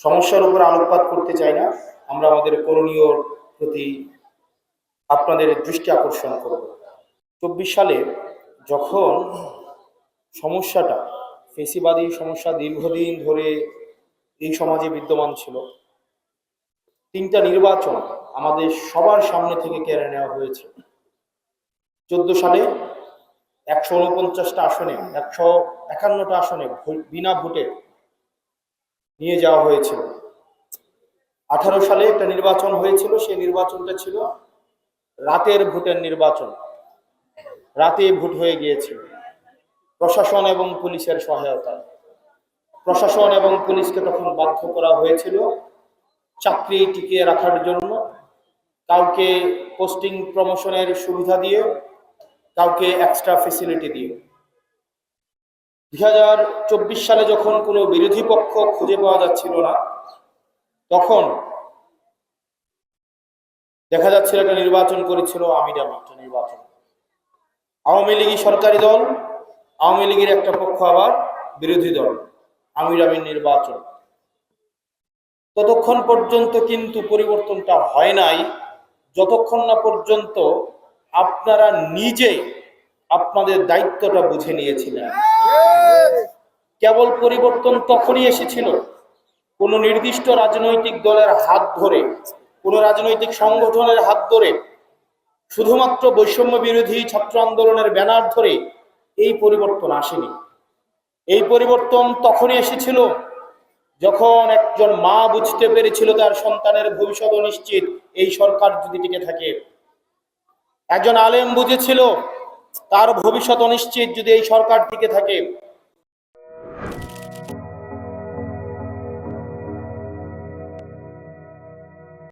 সমস্যার উপর আলোকপাত করতে চাই না, আমরা আমাদের করণীয় প্রতি আপনাদের দৃষ্টি আকর্ষণ করব। 24 সালে যখন সমস্যাটা ফেসিবাদী সমস্যা দীর্ঘদিন ধরে এই সমাজে বিদ্যমান ছিল, 3টা নির্বাচন আমাদের সবার সামনে থেকে কেড়ে নেওয়া হয়েছে। 14 সালে 149টা আসনে 151টা আসনে বিনা ভোটে নিয়ে যাওয়া হয়েছিল। 18 সালে একটা নির্বাচন হয়েছিল, সেই নির্বাচনটা ছিল রাতের ভোটের নির্বাচন, রাতে ভোট হয়ে গিয়েছিল প্রশাসন এবং পুলিশের সহায়তায়। প্রশাসন এবং পুলিশকে তখন বাধ্য করা হয়েছিল চাকরি টিকিয়ে রাখার জন্য, কাউকে পোস্টিং প্রমোশনের সুবিধা দিয়ে, কাউকে এক্সট্রা ফেসিলিটি দিয়ে। 2024 সালে যখন কোনো বিরোধী পক্ষ খুঁজে পাওয়া যাচ্ছিল না, তখন দেখা যাচ্ছিল একটা নির্বাচন করেছিল আমিরামি, একটা নির্বাচন। আওয়ামী লীগই সরকারি দল, আওয়ামী লীগের একটা পক্ষ আবার বিরোধী দল, আমিরামির নির্বাচন। ততক্ষণ পর্যন্ত কিন্তু পরিবর্তনটা হয় নাই, যতক্ষণ না পর্যন্ত আপনারা নিজে আপনাদের দায়িত্বটা বুঝে নিয়েছিলেন। কেবল পরিবর্তন তখনই এসেছিল কোনো নির্দিষ্ট রাজনৈতিক দলের হাত ধরে, কোনো রাজনৈতিক সংগঠনের হাত ধরে, শুধুমাত্র বৈষম্য বিরোধী ছাত্র আন্দোলনের ব্যানার ধরে এই পরিবর্তন আসেনি। এই পরিবর্তন তখনই এসেছিল যখন একজন মা বুঝতে পেরেছিল তার সন্তানের ভবিষ্যৎ অনিশ্চিত এই সরকার যদি টিকে থাকে। একজন আলেম বুঝেছিল তার ভবিষ্যৎ অনিশ্চিত যদি এই সরকার টিকে থাকে।